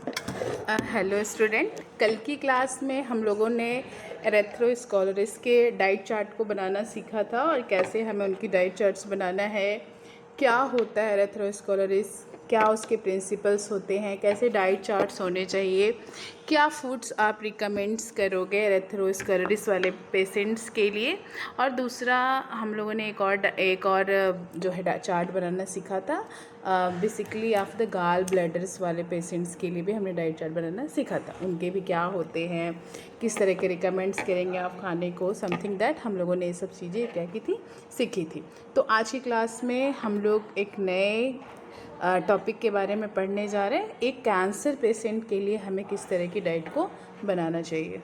Hello student, कल की class में हम लोगों ने एरेथ्रोस्क्लेरोसिस के डाइट चार्ट को बनाना सीखा था और कैसे हमें उनकी डाइट चार्ट्स बनाना है, क्या होता है एरेथ्रोस्क्लेरोसिस, क्या उसके प्रिंसिपल्स होते हैं, कैसे डाइट चार्ट्स होने चाहिए, क्या फूड्स आप रिकमेंड्स करोगे एरेथ्रोस्क्लेरोसिस वाले पेशेंट्स के लिए। और दूसरा हम लोगों ने एक और जो है चार्ट बनाना सीखा था बेसिकली ऑफ द गाल ब्लैडर्स वाले पेशेंट्स के लिए भी हमने डाइट चार्ट बनाना सीखा था। उनके भी क्या होते हैं, किस तरह के रिकमेंड्स करेंगे आप खाने को, समथिंग दैट हम लोगों ने ये सब चीज़ें क्या की थी, सीखी थी। तो आज की क्लास में हम लोग एक नए टॉपिक के बारे में पढ़ने जा रहे हैं। एक कैंसर पेशेंट के लिए हमें किस तरह की डाइट को बनाना चाहिए।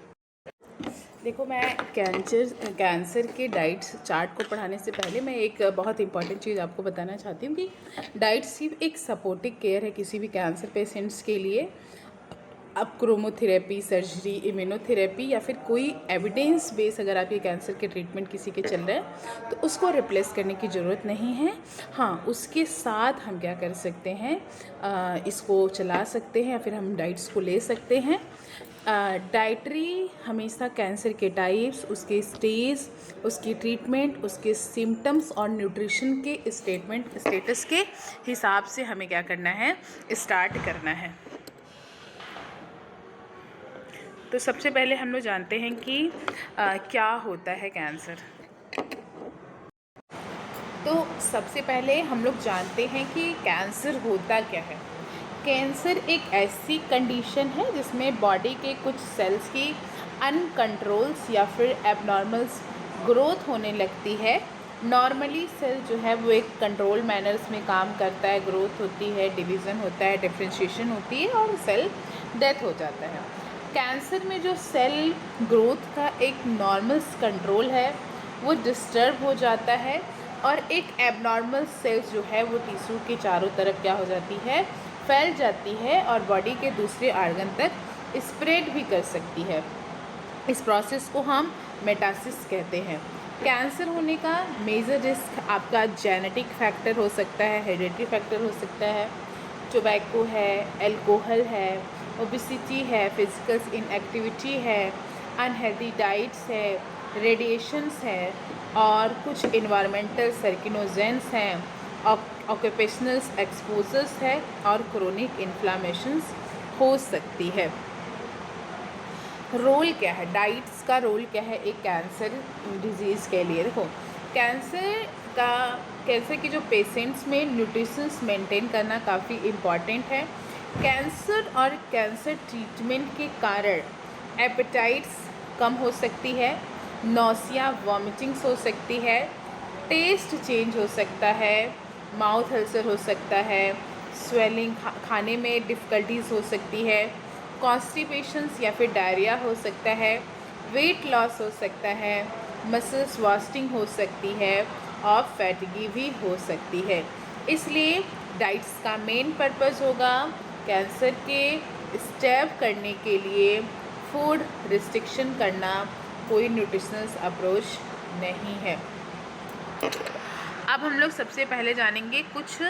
देखो, मैं कैंसर के डाइट चार्ट को पढ़ाने से पहले मैं एक बहुत इंपॉर्टेंट चीज़ आपको बताना चाहती हूँ कि डाइट सिर्फ एक सपोर्टिव केयर है किसी भी कैंसर पेशेंट्स के लिए। अब क्रोमोथेरेपी, सर्जरी, इम्यूनोथेरेपी या फिर कोई एविडेंस बेस अगर आपके कैंसर के ट्रीटमेंट किसी के चल रहे हैं तो उसको रिप्लेस करने की ज़रूरत नहीं है। हाँ, उसके साथ हम क्या कर सकते हैं, इसको चला सकते हैं या फिर हम डाइट्स को ले सकते हैं। डाइटरी हमेशा कैंसर के टाइप्स, उसके स्टेज, उसकी ट्रीटमेंट, उसके सिम्टम्स और न्यूट्रिशन के स्टेटस के हिसाब से हमें क्या करना है, स्टार्ट करना है। तो सबसे पहले हम लोग जानते हैं कि क्या होता है कैंसर। तो सबसे पहले हम लोग जानते हैं कि कैंसर होता क्या है। कैंसर एक ऐसी कंडीशन है जिसमें बॉडी के कुछ सेल्स की अनकंट्रोल्स या फिर एबनॉर्मल्स ग्रोथ होने लगती है। नॉर्मली सेल जो है वो एक कंट्रोल मैनर्स में काम करता है, ग्रोथ होती है, डिवीज़न होता है, डिफ्रेंशिएशन होती है और सेल डेथ हो जाता है। कैंसर में जो सेल ग्रोथ का एक नॉर्मल कंट्रोल है वो डिस्टर्ब हो जाता है और एक एबनॉर्मल सेल्स जो है वो टिश्यू के चारों तरफ क्या हो जाती है, फैल जाती है और बॉडी के दूसरे आर्गन तक स्प्रेड भी कर सकती है। इस प्रोसेस को हम मेटासिस कहते हैं। कैंसर होने का मेजर रिस्क आपका जेनेटिक फैक्टर हो सकता है, हेरिडिटरी फैक्टर हो सकता है, टोबैको है, अल्कोहल है, ओबेसिटी है, फिजिकल इनएक्टिविटी है, अनहेल्दी डाइट्स है, रेडिएशंस है और कुछ इन्वायरमेंटल सर्किनोजेंस हैं, ऑक्यूपेशनल एक्सपोजर्स है और क्रोनिक इन्फ्लामेशंस हो सकती है। रोल क्या है, डाइट्स का रोल क्या है एक कैंसर डिजीज़ के लिए। देखो, कैंसर की जो पेशेंट्स में न्यूट्रिशंस मेंटेन करना काफ़ी इम्पॉर्टेंट है। कैंसर और कैंसर ट्रीटमेंट के कारण एपेटाइट्स कम हो सकती है, नौसिया, वॉमिटिंग्स हो सकती है, टेस्ट चेंज हो सकता है, माउथ अल्सर हो सकता है, स्वेलिंग, खाने में डिफ़िकल्टीज़ हो सकती है, कॉन्स्टिपेशंस या फिर डायरिया हो सकता है, वेट लॉस हो सकता है, मसल्स वास्टिंग हो सकती है और फैटिगी भी हो सकती है। इसलिए डाइट्स का मेन पर्पस होगा कैंसर के स्टेप करने के लिए फूड रिस्ट्रिक्शन करना, कोई न्यूट्रिशनल अप्रोच नहीं है। अब हम लोग सबसे पहले जानेंगे कुछ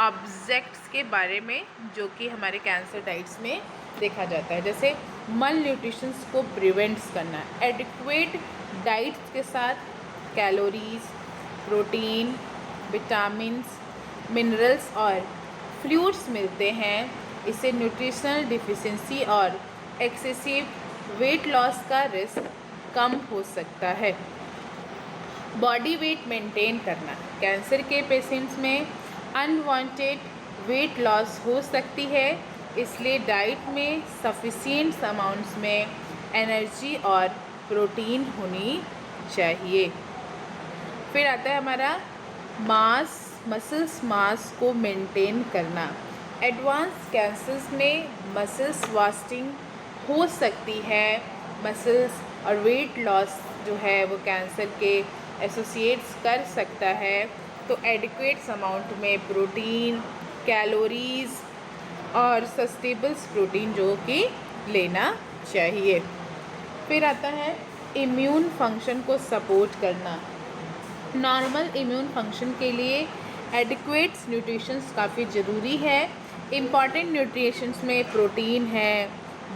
ऑब्जेक्ट्स के बारे में जो कि हमारे कैंसर डाइट्स में देखा जाता है। जैसे मल न्यूट्रिशंस को प्रिवेंट्स करना, एडिक्वेट डाइट्स के साथ कैलोरीज, प्रोटीन, विटामिन्स, मिनरल्स और फ्लूइड्स मिलते हैं। इससे न्यूट्रिशनल डिफिशिएंसी और एक्सेसिव वेट लॉस का रिस्क कम हो सकता है। बॉडी वेट मेंटेन करना, कैंसर के पेशेंट्स में अनवांटेड वेट लॉस हो सकती है, इसलिए डाइट में सफिशिएंट अमाउंट्स में एनर्जी और प्रोटीन होनी चाहिए। फिर आता है हमारा मसल्स मास को मेंटेन करना। एडवांस कैंसर्स में मसल्स वास्टिंग हो सकती है। मसल्स और वेट लॉस जो है वो कैंसर के एसोसिएट्स कर सकता है, तो एडिक्वेट अमाउंट में प्रोटीन, कैलोरीज और सस्टेबल्स प्रोटीन जो कि लेना चाहिए। फिर आता है इम्यून फंक्शन को सपोर्ट करना। नॉर्मल इम्यून फंक्शन के लिए एडिक्वेट न्यूट्रिशंस काफ़ी ज़रूरी है। इम्पॉर्टेंट न्यूट्रिशंस में प्रोटीन है,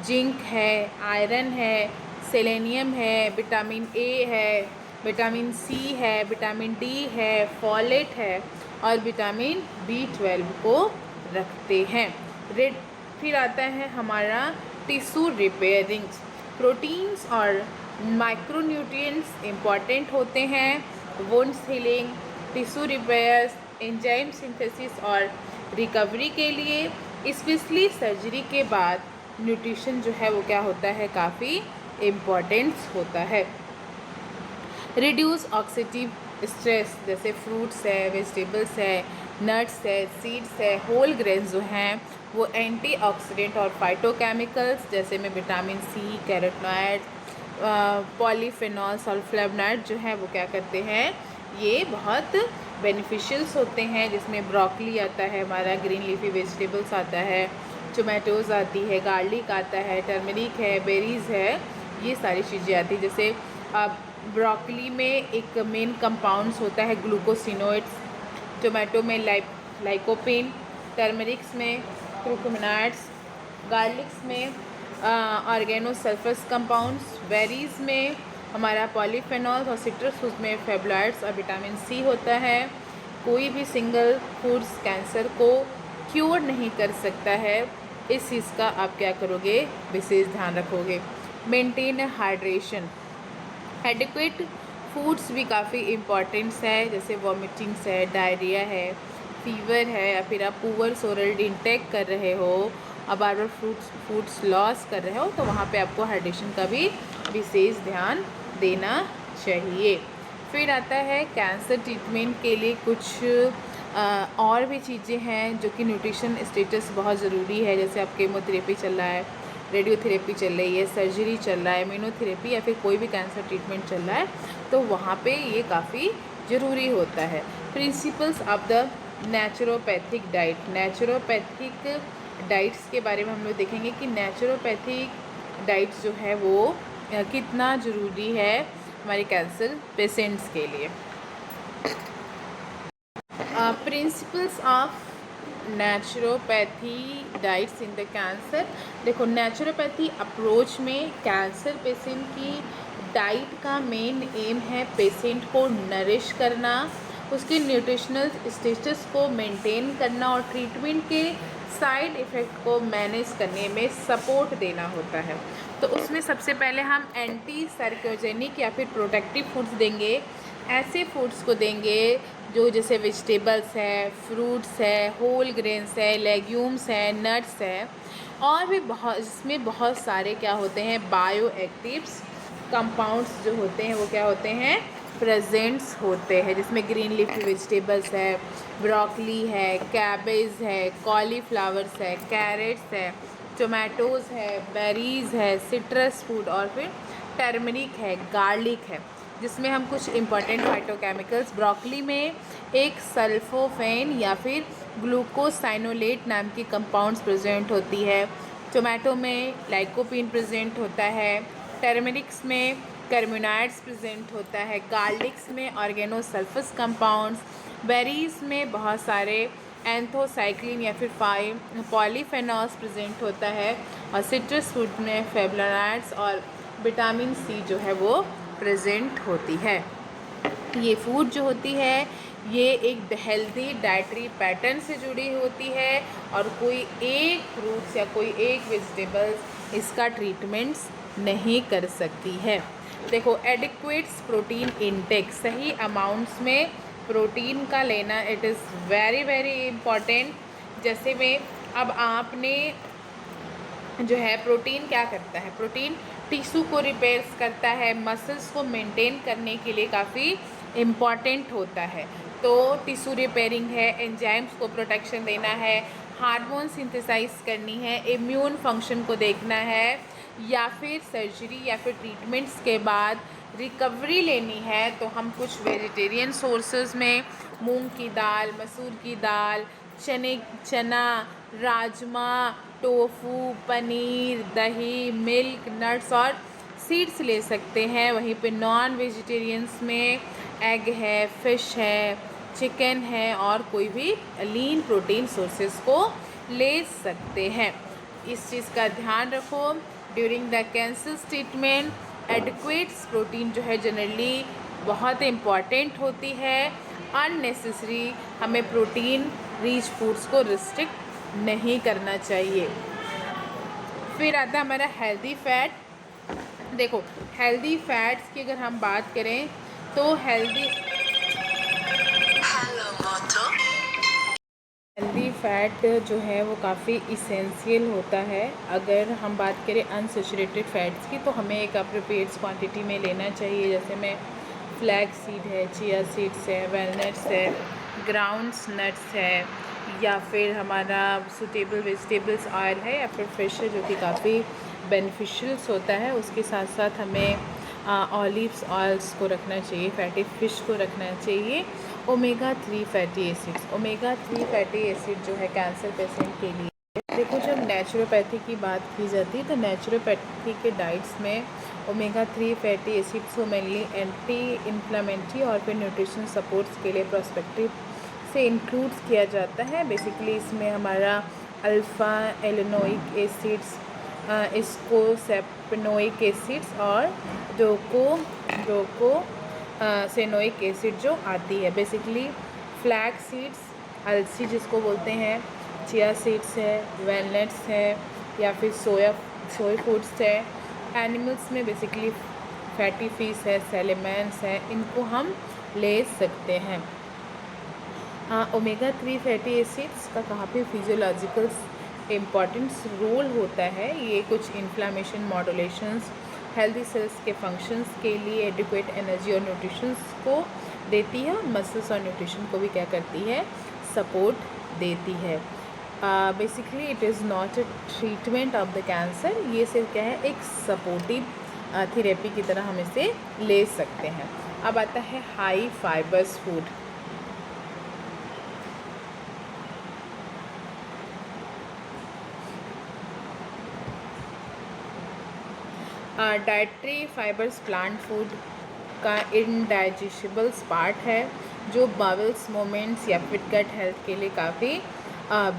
जिंक है, आयरन है, सेलेनियम है, विटामिन ए है, विटामिन सी है, विटामिन डी है, फॉलेट है और विटामिन B12 को रखते हैं। फिर आता है हमारा टिश्यू रिपेयरिंग्स। प्रोटीन्स और माइक्रोन्यूट्रिएंट्स इम्पॉर्टेंट होते हैं wounds healing, tissue repairs, enzyme synthesis और रिकवरी के लिए। स्पेशली सर्जरी के बाद न्यूट्रिशन जो है वो क्या होता है, काफ़ी इम्पॉर्टेंस होता है। रिड्यूस ऑक्सीडेटिव स्ट्रेस, जैसे फ्रूट्स है, वेजिटेबल्स है, नट्स है, सीड्स है, होल ग्रेन्स जो हैं वो एंटीऑक्सीडेंट और फाइटोकेमिकल्स जैसे में विटामिन सी, कैरोटीनॉइड, पॉलीफेनॉल्स और फ्लेवोनॉइड जो है वो क्या करते हैं, ये बहुत बेनिफिशियल्स होते हैं। जिसमें ब्रोकली आता है हमारा, ग्रीन लीफी वेजिटेबल्स आता है, टोमेटोज़ आती है, गार्लिक आता है, टर्मरिक है, बेरीज़ है, ये सारी चीज़ें आती हैं। जैसे ब्रोकली में एक मेन कंपाउंड्स होता है ग्लूकोसिनोइड्स, टोमेटो में लाइकोपीन, टर्मरिक्स में क्रूकुमिनॉइड्स, गार्लिक्स में ऑर्गेनोसल्फस कंपाउंड्स, बेरीज़ में हमारा पॉलीफेनॉल्स और सिट्रस फ्रूट्स में फ्लेवोनॉइड्स और विटामिन सी होता है। कोई भी सिंगल फूड्स कैंसर को क्योर नहीं कर सकता है, इस चीज़ का आप क्या करोगे, विशेष ध्यान रखोगे। मेंटेन हाइड्रेशन, एडिक्वेट फूड्स भी काफ़ी इम्पॉर्टेंट्स है, जैसे वॉमिटिंग्स है, डायरिया है, फीवर है, या फिर आप पुअर सोरल इंटेक कर रहे हो, अब बार बार फूड्स लॉस कर रहे हो, तो वहाँ पे आपको हाइड्रेशन का भी विशेष ध्यान देना चाहिए। फिर आता है कैंसर ट्रीटमेंट के लिए कुछ और भी चीज़ें हैं जो कि न्यूट्रिशन स्टेटस बहुत ज़रूरी है। जैसे आप केमोथेरेपी चल रहा है, रेडियोथेरेपी चल रही है, सर्जरी चल रहा है, इम्यूनोथेरेपी या फिर कोई भी कैंसर ट्रीटमेंट चल रहा है, तो वहाँ पे ये काफ़ी ज़रूरी होता है। Principles of the naturopathic diet, naturopathic diets के बारे में हम लोग देखेंगे कि नेचुरोपैथिक डाइट्स जो है वो कितना ज़रूरी है हमारे कैंसर पेशेंट्स के लिए। Principles of naturopathy diets in the cancer. देखो, नेचुरोपैथी अप्रोच में कैंसर पेशेंट की डाइट का मेन एम है पेशेंट को नरिश करना, उसके न्यूट्रिशनल स्टेटस को मेंटेन करना और ट्रीटमेंट के साइड इफ़ेक्ट को मैनेज करने में सपोर्ट देना होता है। तो उसमें सबसे पहले हम एंटी सर्कोजेनिक या फिर प्रोटेक्टिव फूड्स देंगे। ऐसे फूड्स को देंगे जो जैसे वेजिटेबल्स है, फ्रूट्स है, होल ग्रेन्स है, लेग्यूम्स है, नट्स है, और भी बहुत, इसमें बहुत सारे क्या होते हैं, बायो एक्टिव्स कंपाउंड्स जो होते हैं वो क्या होते हैं, प्रेजेंट्स होते हैं। जिसमें ग्रीन लीफी वेजिटेबल्स है, ब्रोकली है, कैबेज है, कॉलीफ्लावर्स है, कैरेट्स है, टोमेटोज़ है, बेरीज़ है, सिट्रस फूड और फिर टर्मरिक है, गार्लिक है, जिसमें हम कुछ इंपॉर्टेंट फाइटोकेमिकल्स, ब्रोकली में एक सल्फोफेन या फिर ग्लूकोसाइनोलेट नाम की कंपाउंड्स प्रेजेंट होती है, टोमेटो में लाइकोपीन प्रेजेंट होता है, टर्मरिक्स में कर्मिनॉइड्स प्रेजेंट होता है, गार्लिक्स में ऑर्गेनोसल्फस कंपाउंड्स, बेरीज़ में बहुत सारे एंथोसाइक्लिन या फिर पॉलीफेनॉल्स प्रेजेंट होता है, और सिट्रस फ्रूट में फ्लेवोनॉइड्स और विटामिन सी जो है वो प्रेजेंट होती है। ये फूड जो होती है ये एक हेल्दी डाइटरी पैटर्न से जुड़ी होती है, और कोई एक फ्रूट्स या कोई एक वेजिटेबल्स इसका ट्रीटमेंट्स नहीं कर सकती है। देखो, एडिक्वेट्स प्रोटीन इनटेक, सही अमाउंट्स में प्रोटीन का लेना, it is very very important. जैसे में अब आपने जो है प्रोटीन क्या करता है, प्रोटीन टिश्यू को रिपेयर्स करता है, मसल्स को मेंटेन करने के लिए काफ़ी इम्पॉर्टेंट होता है। तो टिश्यू रिपेयरिंग है, एंजाइम्स को प्रोटेक्शन देना है, हार्मोन सिंथेसाइज करनी है, इम्यून फंक्शन को देखना है, या फिर सर्जरी या फिर ट्रीटमेंट्स के बाद रिकवरी लेनी है, तो हम कुछ वेजिटेरियन सोर्सेज में मूंग की दाल, मसूर की दाल, चना, राजमा, टोफू, पनीर, दही, मिल्क, नट्स और सीड्स ले सकते हैं। वहीं पे नॉन वेजिटेरियंस में एग है, फ़िश है, चिकन है, और कोई भी लीन प्रोटीन सोर्सेज को ले सकते हैं। इस चीज़ का ध्यान रखो। During the cancer treatment adequate protein जो है जनरली बहुत इम्पॉर्टेंट होती है। अननेसेसरी हमें प्रोटीन रिच फूड्स को रिस्ट्रिक्ट नहीं करना चाहिए। फिर आता है हमारा हेल्दी फैट। देखो, हेल्दी फैट्स की अगर हम बात करें तो हेल्दी फैट जो है वो काफ़ी इसेंशियल होता है। अगर हम बात करें अनसैचुरेटेड फैट्स की तो हमें एक अप्रोप्रिएट क्वांटिटी में लेना चाहिए। जैसे में फ्लैक्स सीड है, चिया सीड्स है, वैलनट्स है, ग्राउंड्स नट्स है, या फिर हमारा सूटेबल वेजिटेबल्स ऑयल है, या फिर फिश है जो कि काफ़ी बेनिफिशियल्स होता है। उसके साथ साथ हमें ऑलिव्स ऑयल्स को रखना चाहिए, फैटी फ़िश को रखना चाहिए। Omega 3 fatty acids, omega 3 fatty acid जो है कैंसर पेशेंट के लिए। देखो, जब नेचुरोपैथी की बात की जाती है तो नेचुरोपैथी के डाइट्स में ओमेगा 3 फैटी एसिड्स को मेनली एंटी इन्फ्लामेटरी और फिर न्यूट्रिशन सपोर्ट्स के लिए प्रोस्पेक्टिव से इंक्लूड किया जाता है। बेसिकली इसमें हमारा अल्फ़ा एलिनोइक एसिड्स, स्कोसेप्टोइक एसिड्स और डोको सेनोइक एसिड जो आती है। बेसिकली फ्लैक्स सीड्स, अलसी जिसको बोलते हैं, चिया सीड्स है, वैलनट्स है, या फिर सोया फूड्स है। एनिमल्स में बेसिकली फैटी फिश है, सैलेमन्स है, इनको हम ले सकते हैं। ओमेगा 3 फैटी एसिड्स का कहाँ पे फिजियोलॉजिकल इम्पॉर्टेंस रोल होता है। ये कुछ इन्फ्लामेशन मॉड्यूलेशंस, हेल्दी सेल्स के फंक्शंस के लिए एडिक्वेट एनर्जी और न्यूट्रिशंस को देती है, और मसल्स और न्यूट्रिशन को भी क्या करती है, सपोर्ट देती है। Basically it is not a treatment of the cancer, ये सिर्फ क्या है, एक सपोर्टिव थेरेपी की तरह हम इसे ले सकते हैं। अब आता है high fibres food. Dietary fibres plant food का इनडाइजेस्टिबल्स पार्ट है जो बाउल्स मोमेंट्स या फिर गट हेल्थ के लिए काफ़ी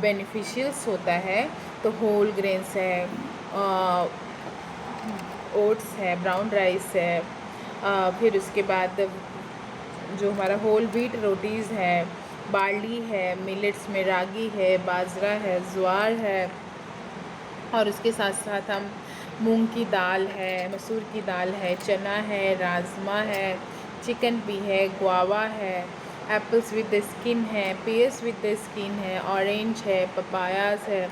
बेनिफिशियल्स होता है। तो होल ग्रेन्स है, ओट्स है, ब्राउन राइस है, फिर उसके बाद जो हमारा होल व्हीट रोटीज़ है, बार्ली है, मिलेट्स में रागी है, बाजरा है, ज्वार है, और उसके साथ साथ हम मूंग की दाल है, मसूर की दाल है, चना है, राजमा है, चिकन भी है, गुआवा है, एप्पल्स विद द स्किन है, पीयर्स विद द स्किन है, ऑरेंज है, पपायास है,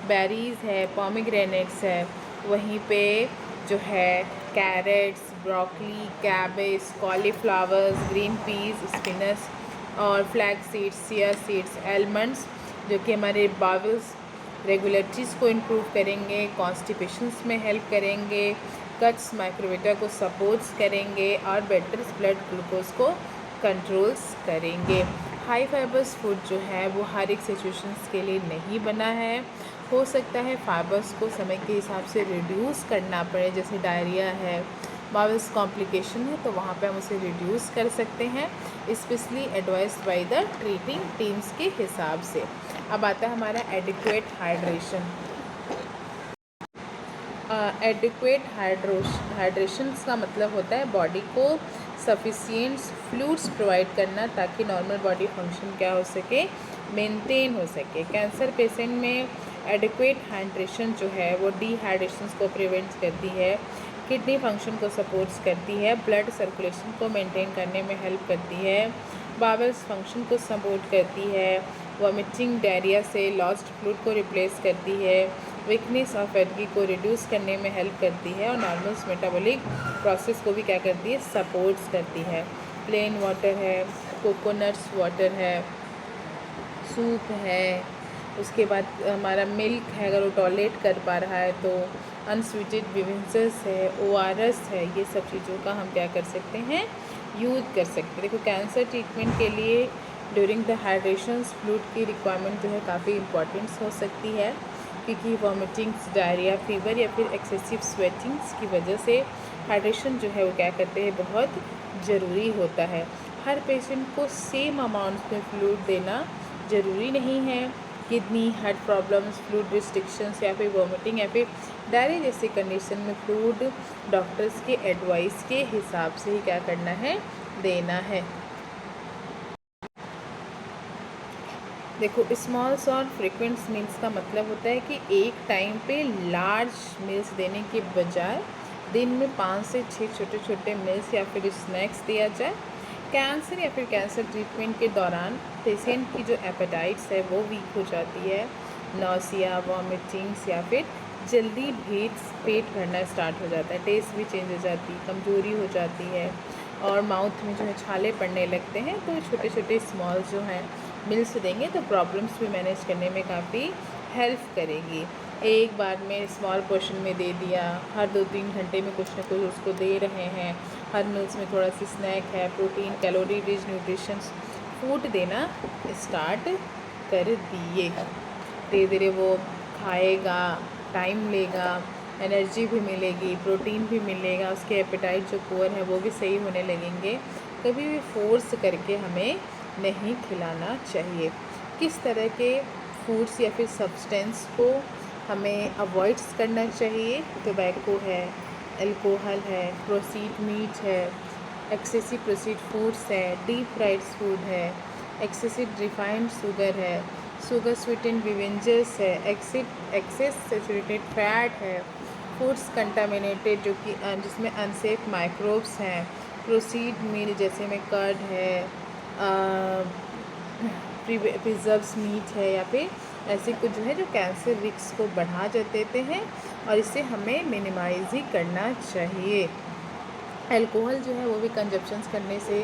बेरीज़ है, पोमीग्रेनेट्स है। वहीं पे जो है carrots, broccoli, cabbage, cauliflowers, green peas, spinach और flax seeds, chia seeds, almonds जो कि हमारे बाउल्स रेगुलेटरीज़ को इम्प्रूव करेंगे, कॉन्स्टिपेशंस में हेल्प करेंगे, गट्स माइक्रोबिटा को सपोर्ट्स करेंगे और बेटर ब्लड ग्लूकोज को कंट्रोल्स करेंगे। हाई फाइबर्स फूड जो है वो हर एक सिचुएशंस के लिए नहीं बना है। हो सकता है फाइबर्स को समय के हिसाब से रिड्यूस करना पड़े, जैसे डायरिया है, बाउल्स कॉम्प्लिकेशन है, तो वहाँ पे हम उसे रिड्यूस कर सकते हैं, specially advised by the treating teams के हिसाब से। अब आता है हमारा एडिक्वेट हाइड्रेशन। एडिक्वेट हाइड्रेशन का मतलब होता है बॉडी को सफिशिएंट फ्लूइड्स प्रोवाइड करना ताकि नॉर्मल बॉडी फंक्शन क्या हो सके, मेंटेन हो सके। कैंसर पेशेंट में एडिक्वेट हाइड्रेशन जो है वो डिहाइड्रेशन को प्रिवेंट करती है, किडनी फंक्शन को सपोर्ट्स करती है, ब्लड सर्कुलेशन को मेंटेन करने में हेल्प करती है, बावल्स फंक्शन को सपोर्ट करती है, वॉमिटिंग डायरिया से लॉस्ट फ्लूइड को रिप्लेस करती है, वीकनेस ऑफ एनर्जी को रिड्यूस करने में हेल्प करती है, और नॉर्मल मेटाबॉलिक प्रोसेस को भी क्या करती है, सपोर्ट्स करती है। प्लेन वाटर है, कोकोनट्स वाटर है, सूप है, उसके बाद हमारा मिल्क है, अगर वो टॉयलेट कर पा रहा है तो, अनस्वीटेड बेवरेजेस है, ORS है, ये सब चीज़ों का हम क्या कर सकते हैं, यूज़ कर सकते हैं। देखो, कैंसर ट्रीटमेंट के लिए ड्यूरिंग द हाइड्रेशन फ्लूइड की रिक्वायरमेंट जो है काफ़ी इंपॉर्टेंस हो सकती है, क्योंकि वॉमिटिंग्स, डायरिया, फीवर या फिर एक्सेसिव स्वेटिंग्स की वजह से हाइड्रेशन जो है वो क्या करते हैं, बहुत ज़रूरी होता है। हर पेशेंट को सेम अमाउंट में फ्लूइड देना ज़रूरी नहीं है। Kidney, heart problems, fluid restrictions या फिर वॉमिटिंग या फिर डायरिया जैसी कंडीशन में फ्लूइड डॉक्टर्स के एडवाइस के हिसाब से ही क्या करना है, देना है। देखो, स्मॉल्स और फ्रिक्वेंट मील्स का मतलब होता है कि एक टाइम पे लार्ज मील्स देने के बजाय दिन में 5 से 6 छोटे छोटे मील्स या फिर स्नैक्स दिया जाए। कैंसर या फिर कैंसर ट्रीटमेंट के दौरान पेशेंट की जो एपेटाइट्स है वो वीक हो जाती है। नौसिया, वॉमिटिंग्स या फिर जल्दी पेट भरना स्टार्ट हो जाता है, टेस्ट भी चेंज हो जाती है, कमज़ोरी हो जाती है और माउथ में जो है छाले पड़ने लगते हैं। तो छोटे छोटे स्मॉल्स जो हैं मिल्स देंगे तो प्रॉब्लम्स भी मैनेज करने में काफ़ी हेल्प करेगी। एक बार में स्मॉल पोर्शन में दे दिया, हर 2-3 घंटे में कुछ ना कुछ उसको दे रहे हैं, हर मील्स में थोड़ा सी स्नैक है, protein, calorie rich nutritions food देना स्टार्ट कर दिए। धीरे धीरे वो खाएगा, टाइम लेगा, एनर्जी भी मिलेगी, प्रोटीन भी मिलेगा, उसके एपेटाइट जो पुअर है वो भी सही होने लगेंगे। कभी भी फोर्स करके हमें नहीं खिलाना चाहिए। किस तरह के फूड्स या फिर सब्सटेंस को हमें अवॉइड्स करना चाहिए? टोबैको है, अल्कोहल है, प्रोसेस्ड मीट है, एक्सेसिव प्रोसेस्ड फूड्स है, डीप फ्राइड फूड है, एक्सेसिव रिफाइंड शुगर है, शुगर स्वीटेंड बिवेंजर्स है, एक्सेस सेचुरेटेड फैट है, फूड्स कंटामिनेटेड जो कि जिसमें अनसेफ माइक्रोब्स हैं, प्रोसीड मील जैसे में कर्ड है, प्रिजर्व्स मीट है या फिर ऐसे कुछ जो है जो कैंसर रिस्क को बढ़ा देते हैं और इसे हमें मिनिमाइज़ ही करना चाहिए। अल्कोहल जो है वो भी कंजप्शंस करने से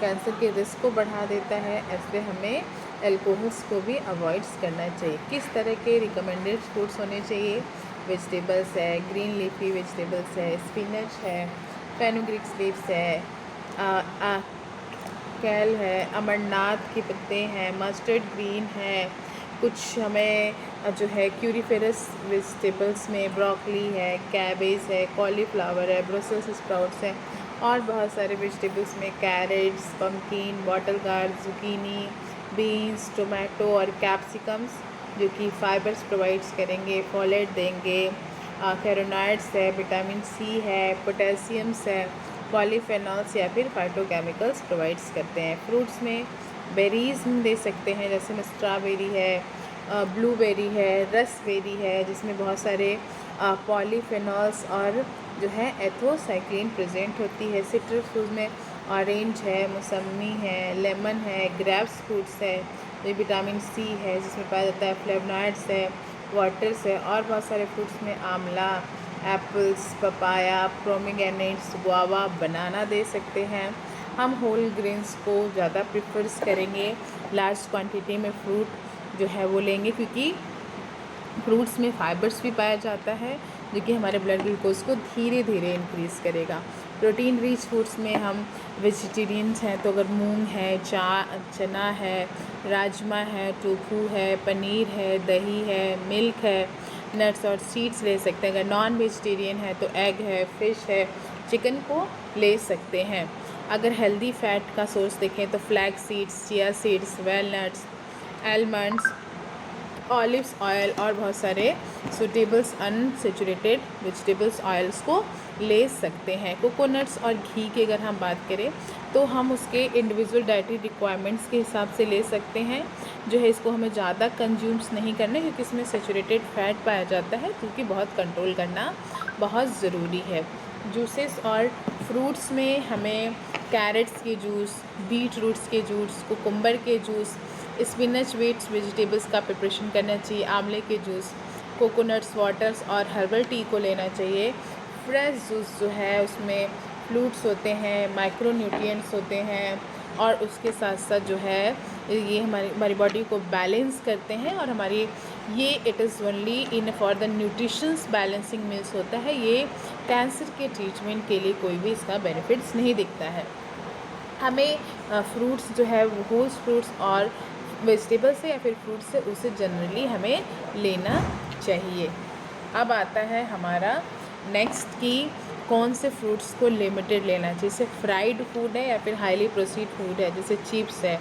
कैंसर के रिस्क को बढ़ा देता है, इसलिए हमें अल्कोहल्स को भी अवॉइड्स करना चाहिए। किस तरह के रिकमेंडेड फूड्स होने चाहिए? वेजिटेबल्स है, ग्रीन लीफी वेजिटेबल्स है, स्पिनच है, फेनुग्रीक लीव्स है, कैल है, अमरनाथ के पत्ते हैं, मस्टर्ड ग्रीन है, कुछ हमें जो है क्यूरीफेरस वेजिटेबल्स में ब्रोकली है, कैबेज है, कॉलीफ्लावर है, ब्रसेल्स स्प्राउट्स है और बहुत सारे वेजिटेबल्स में carrots, pumpkin, bottle gourd, zucchini, beans, tomato और कैप्सिकम्स जो कि फाइबर्स प्रोवाइड्स करेंगे, फॉलेट देंगे, कैरोनाइड्स है, विटामिन सी है, पोटेशियम्स है, पॉलीफेनॉल्स या फिर फाइटोकेमिकल्स प्रोवाइड्स करते हैं। फ्रूट्स में बेरीज़ हम दे सकते हैं, जैसे में स्ट्रॉबेरी है, ब्लूबेरी है, रसबेरी है जिसमें बहुत सारे पॉलीफेनॉल्स और जो है एथोसाइक्लिन प्रेजेंट होती है। सिट्रस फ्रूट में ऑरेंज है, मौसमी है, लेमन है, ग्रेप्स फ्रूट्स है, ये विटामिन सी है जिसमें पाया जाता है, फ्लेवनॉइड्स है, वाटर्स है और बहुत सारे फ्रूट्स में आंवला, एप्पल्स, पपाया, पोमेग्रेनेट्स, गुआवा, बनाना दे सकते हैं। हम होल ग्रेन्स को ज़्यादा प्रेफर्स करेंगे, लार्ज क्वांटिटी में फ्रूट जो है वो लेंगे क्योंकि फ्रूट्स में फाइबर्स भी पाया जाता है जो कि हमारे ब्लड ग्लूकोज को धीरे धीरे इंक्रीज़ करेगा। प्रोटीन रिच फूड्स में हम वेजिटेरियंस हैं तो अगर मूंग है, चना है, राजमा है, टोफू है, पनीर है, दही है, मिल्क है, नट्स और सीड्स ले सकते हैं। अगर नॉन वेजिटेरियन है तो एग है, फ़िश है, चिकन को ले सकते हैं। अगर हेल्दी फैट का सोर्स देखें तो flax seeds, chia seeds, walnuts, almonds, olives oil और बहुत सारे सूटेबल्स अनसेचुरेटेड वेजिटेबल्स ऑयल्स को ले सकते हैं। कोकोनट्स और घी की अगर हम बात करें तो हम उसके इंडिविजुअल डाइटरी रिक्वायरमेंट्स के हिसाब से ले सकते हैं। जो है इसको हमें ज़्यादा कंज्यूम्स नहीं करना क्योंकि इसमें सेचुरेटेड फैट पाया जाता है, क्योंकि बहुत कंट्रोल करना बहुत ज़रूरी है। जूसेस और फ्रूट्स में हमें कैरेट्स के जूस, बीट रूट्स के जूस, कुकुम्बर के जूस, स्पिनच वेट्स वेजिटेबल्स का प्रिपरेशन करना चाहिए, आंवले के जूस, कोकोनट्स वाटर्स और हर्बल टी को लेना चाहिए। फ्रेश जूस जो है उसमें फ्लूट्स होते हैं, माइक्रो न्यूट्रिएंट्स होते हैं और उसके साथ साथ जो है ये हमारी बॉडी को बैलेंस करते हैं और हमारी ये it is only in for the nutritions balancing meals होता है। ये कैंसर के ट्रीटमेंट के लिए कोई भी इसका बेनिफिट्स नहीं दिखता है। हमें फ्रूट्स जो है वो होल्स फ्रूट्स और वेजिटेबल से या फिर फ्रूट से उसे जनरली हमें लेना चाहिए। अब आता है हमारा नेक्स्ट कि कौन से फ्रूट्स को लिमिटेड लेना चाहिए, जैसे फ्राइड फूड है या फिर हाईली प्रोसेस्ड फूड है, जैसे चिप्स है,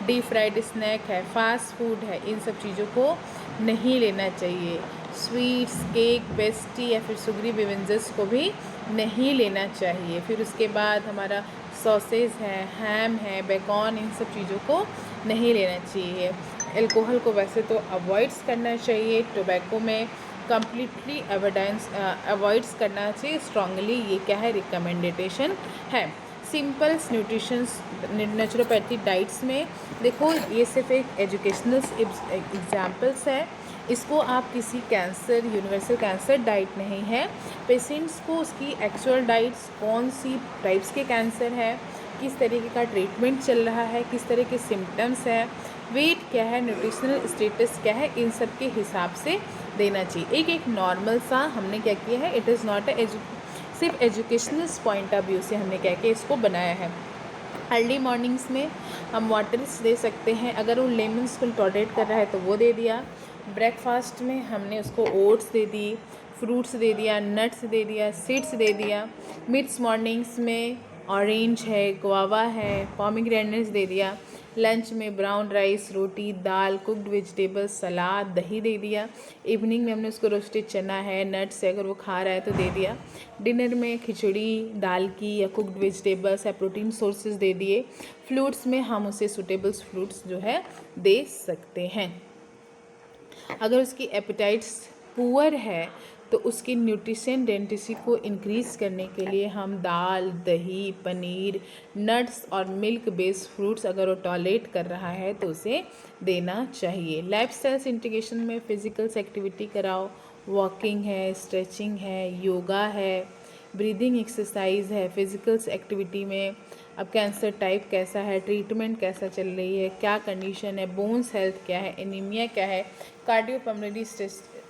डीप फ्राइड स्नैक है, फास्ट फूड है, इन सब चीज़ों को नहीं लेना चाहिए। स्वीट्स, केक, पेस्ट्री या फिर शुगरी बेवरेजेस को भी नहीं लेना चाहिए। फिर उसके बाद हमारा सॉसेज है, हैम है, बेकॉन, इन सब चीज़ों को नहीं लेना चाहिए। अल्कोहल को वैसे तो अवॉइड्स करना चाहिए, टोबैको में कम्प्लीटली अवॉइड्स करना चाहिए स्ट्रांगली। ये क्या है, रिकमेंडेशन है। सिंपल न्यूट्रिशंस नेचुरोपैथी डाइट्स में देखो, ये सिर्फ एक एजुकेशनल एग्जाम्पल्स है। इसको आप किसी कैंसर यूनिवर्सल कैंसर डाइट नहीं है, पेशेंट्स को उसकी एक्चुअल डाइट्स, कौन सी टाइप्स के कैंसर है, किस तरीके का ट्रीटमेंट चल रहा है, किस तरह के सिम्टम्स है, वेट क्या है, न्यूट्रिशनल स्टेटस क्या है, इन सब के हिसाब से देना चाहिए। एक नॉर्मल सा हमने क्या किया है, इट इज़ नॉट सिर्फ एजुकेशनल पॉइंट ऑफ व्यू से हमने क्या किया, इसको बनाया है। अर्ली मॉर्निंग्स में हम वाटर्स दे सकते हैं, अगर वो लेमन्स को टॉलरेट कर रहा है तो वो दे दिया। ब्रेकफास्ट में हमने उसको ओट्स दे दी, फ्रूट्स दे दिया, नट्स दे दिया, सीड्स दे दिया। मिड्स मॉर्निंग्स में ऑरेंज है, गुआवा है, पोमीग्रेनेट्स दे दिया। लंच में ब्राउन राइस, रोटी, दाल, कुक्ड वेजिटेबल्स, सलाद, दही दे दिया। इवनिंग में हमने उसको रोस्टेड चना है, नट्स है, अगर वो खा रहा है तो दे दिया। डिनर में खिचड़ी दाल की या कुक्ड वेजिटेबल्स या प्रोटीन सोर्सेज दे दिए। फ्रूट्स में हम उसे सूटेबल्स फ्रूट्स जो है दे सकते हैं। अगर उसकी एपेटाइट्स पुअर है तो उसकी न्यूट्रिशन डेंसिटी को इंक्रीज़ करने के लिए हम दाल, दही, पनीर, नट्स और मिल्क बेस्ड फ्रूट्स अगर वो टॉलरेट कर रहा है तो उसे देना चाहिए। लाइफस्टाइल इंटीग्रेशन में फिजिकल्स एक्टिविटी कराओ, वॉकिंग है, स्ट्रेचिंग है, योगा है, ब्रीदिंग एक्सरसाइज है। फिजिकल्स एक्टिविटी में अब कैंसर टाइप कैसा है, ट्रीटमेंट कैसा चल रही है, क्या कंडीशन है, बोन्स हेल्थ क्या है, एनीमिया क्या है, कार्डियोपल्मोनरी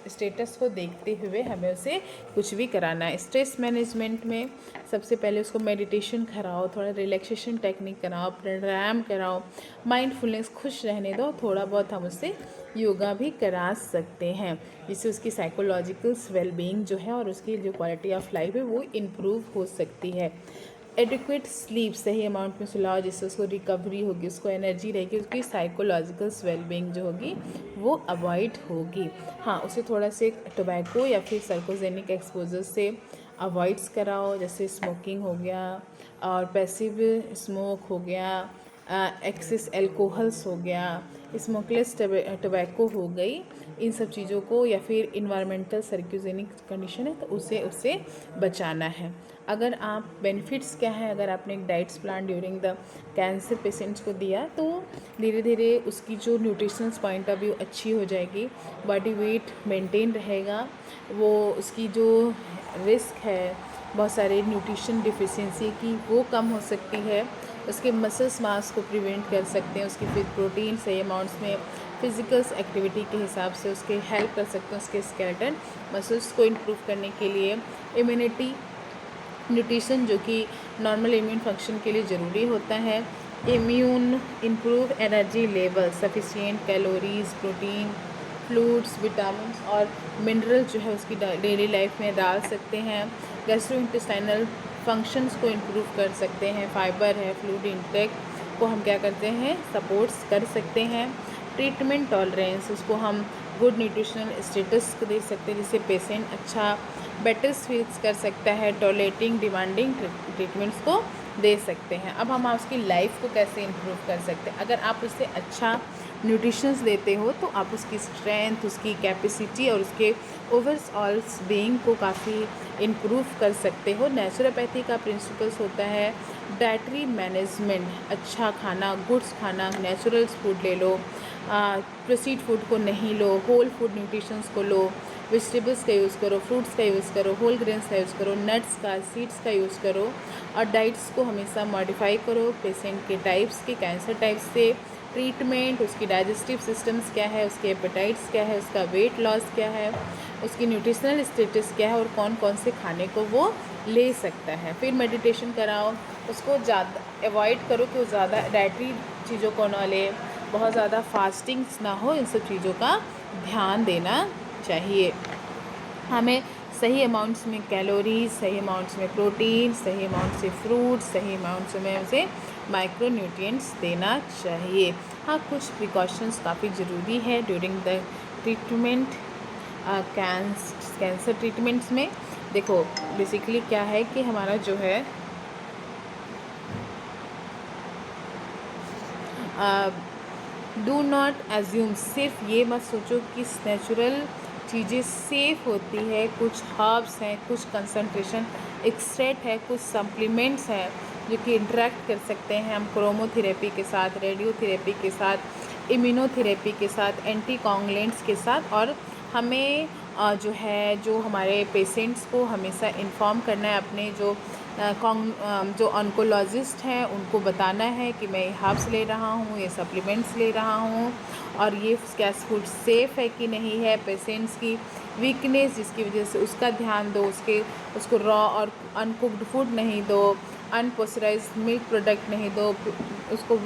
स्टेटस को देखते हुए हमें उसे कुछ भी कराना है। स्ट्रेस मैनेजमेंट में सबसे पहले उसको मेडिटेशन कराओ, थोड़ा रिलैक्सेशन टेक्निक कराओ, प्राणायाम कराओ, माइंडफुलनेस, खुश रहने दो। थोड़ा बहुत हम उससे योगा भी करा सकते हैं, जिससे उसकी साइकोलॉजिकल वेलबींग जो है और उसकी जो क्वालिटी ऑफ लाइफ है वो इम्प्रूव हो सकती है। एडिक्वेट स्लीप, सही अमाउंट में सुलाओ, जिससे उसको रिकवरी होगी, उसको एनर्जी रहेगी, उसकी साइकोलॉजिकल वेलबींग जो होगी वो अवॉइड होगी। हाँ, उसे थोड़ा से टोबैको या फिर सर्कोजेनिक एक्सपोजर से अवॉइड्स कराओ, जैसे स्मोकिंग हो गया और पैसिव स्मोक हो गया, एक्सेस एल्कोहल्स हो गया, स्मोकलेस टोबैको हो गई, इन सब चीज़ों को, या फिर इन्वायरमेंटल सर्क्यूजेनिक कंडीशन है तो उसे बचाना है। अगर आप बेनिफिट्स क्या है, अगर आपने एक diets plan during the cancer patients को दिया तो धीरे धीरे उसकी जो न्यूट्रिशंस पॉइंट ऑफ व्यू अच्छी हो जाएगी, बॉडी वेट मेंटेन रहेगा, वो उसकी जो रिस्क है बहुत सारे न्यूट्रिशन डिफिशिएंसी की वो कम हो सकती है, उसके मसल्स मास को प्रिवेंट कर सकते हैं, उसकी फिर प्रोटीन सही अमाउंट्स में फिजिकल्स एक्टिविटी के हिसाब से उसके हेल्प कर सकते हैं, उसके स्केलेटन मसल्स को इम्प्रूव करने के लिए। इम्यूनिटी न्यूट्रिशन जो कि नॉर्मल इम्यून फंक्शन के लिए ज़रूरी होता है। Immune improve energy level, sufficient calories, protein, fluids, vitamin और मिनरल जो है उसकी डेली लाइफ में डाल सकते हैं। गैस्ट्रोइंटेस्टाइनल फंक्शंस को इम्प्रूव कर सकते हैं। फाइबर है, फ्लूइड इंटेक को हम क्या करते हैं, सपोर्ट्स कर सकते हैं। ट्रीटमेंट टॉलरेंस, उसको हम गुड न्यूट्रिशनल स्टेटस दे सकते हैं जिससे पेशेंट अच्छा बेटर फील्स कर सकता है, टॉलरेटिंग डिमांडिंग ट्रीटमेंट्स को दे सकते हैं। अब हम उसकी लाइफ को कैसे इम्प्रूव कर सकते हैं, अगर आप उससे अच्छा न्यूट्रिशंस देते हो तो आप उसकी स्ट्रेंथ, उसकी कैपेसिटी और उसके ओवरऑल बीइंग को काफ़ी इम्प्रूव कर सकते हो। नेचुरोपैथी का प्रिंसिपल्स होता है डाइटरी मैनेजमेंट, अच्छा खाना, गुड्स खाना, नेचुरल फूड ले लो, प्रोसीड फूड को नहीं लो, होल फूड न्यूट्रिशंस को लो, वेजिटेबल्स का यूज़ करो, फ्रूट्स का यूज़ करो, होल ग्रेन्स का यूज़ करो, नट्स का, सीड्स का यूज़ करो और डाइट्स को हमेशा मॉडिफाई करो पेशेंट के टाइप्स के, कैंसर टाइप्स से। ट्रीटमेंट, उसकी डाइजेस्टिव सिस्टम्स क्या है, उसके एपेटाइट्स क्या है, उसका वेट लॉस क्या है, उसकी न्यूट्रिशनल स्टेटस क्या है और कौन कौन से खाने को वो ले सकता है। फिर मेडिटेशन कराओ, उसको ज़्यादा अवॉइड करो कि वो ज़्यादा डाइटरी चीज़ों को ना ले, बहुत ज़्यादा फास्टिंग्स ना हो, इन सब चीज़ों का ध्यान देना चाहिए। हमें सही अमाउंट्स में कैलोरीज, सही अमाउंट्स में प्रोटीन, सही अमाउंट से फ्रूट, सही अमाउंट्स में उसे माइक्रो न्यूट्रिएंट्स देना चाहिए। हाँ, कुछ प्रिकॉशंस काफ़ी ज़रूरी है during the treatment, cancer treatments में। देखो बेसिकली क्या है कि हमारा जो है डू नॉट एज्यूम, सिर्फ ये मत सोचो कि नेचुरल चीज़ें सेफ़ होती है। कुछ हर्ब्स हैं, कुछ कंसंट्रेशन एक्सट्रैक्ट है, कुछ सप्लीमेंट्स हैं जो कि इंटरेक्ट कर सकते हैं हम क्रोमोथेरेपी के साथ, रेडियोथेरेपी के साथ, इम्यूनोथेरेपी के साथ, एंटीकोगुलेंट्स के साथ। और हमें जो हमारे पेशेंट्स को हमेशा इन्फॉर्म करना है, अपने जो ऑन्कोलॉजिस्ट हैं उनको बताना है कि मैं ये हर्ब्स ले रहा हूँ, ये सप्लीमेंट्स ले रहा हूँ, और ये क्या फूड सेफ़ है कि नहीं है। पेशेंट्स की वीकनेस जिसकी वजह से उसका ध्यान दो, उसको रॉ और अनकुक्ड फूड नहीं दो, अनप्रेशराइज्ड मिल्क प्रोडक्ट नहीं दो, उसको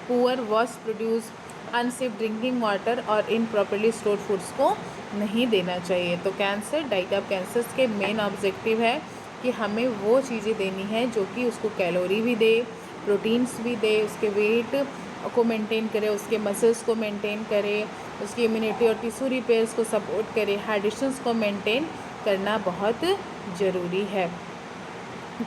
poor wash produce unsafe drinking water और इनप्रॉपरली स्टोर्ड फूड्स को नहीं देना चाहिए। तो कैंसर, डाइट ऑफ कैंसर्स के मेन ऑब्जेक्टिव है कि हमें वो चीज़ें देनी है जो कि उसको कैलोरी भी दे, प्रोटीन्स भी दे, उसके वेट को मेंटेन करे, उसके मसल्स को मेंटेन करे, उसकी इम्यूनिटी और टिश्यू रिपेयर्स को सपोर्ट करे, हाइड्रेशंस को मेंटेन करना बहुत ज़रूरी है।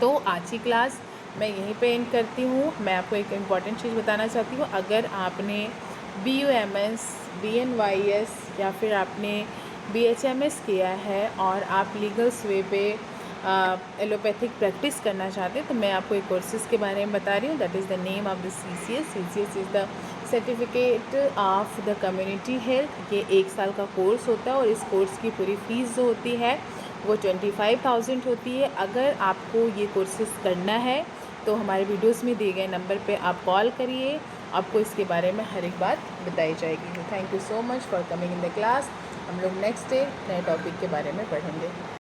तो आज की क्लास मैं यहीं पे एंड करती हूँ। मैं आपको एक इम्पॉर्टेंट चीज़ बताना चाहती हूँ। अगर आपने BUMS, BNYS या फिर आपने BHMS किया है और आप लीगल वे पे एलोपैथिक प्रैक्टिस करना चाहते हैं, तो मैं आपको एक कोर्सेज़ के बारे में बता रही हूँ। That is the name of the CCS। CCS is the certificate of the community health. ये 1 साल का कोर्स होता है और इस कोर्स की पूरी फ़ीस जो होती है वो 25,000 होती है। अगर आपको ये कोर्सेज़ करना है तो हमारे वीडियोस में दिए गए नंबर पे आप कॉल करिए, आपको इसके बारे में हर एक बात बताई जाएगी। Thank you so much for coming in the class. हम लोग नेक्स्ट डे नए टॉपिक के बारे में पढ़ेंगे।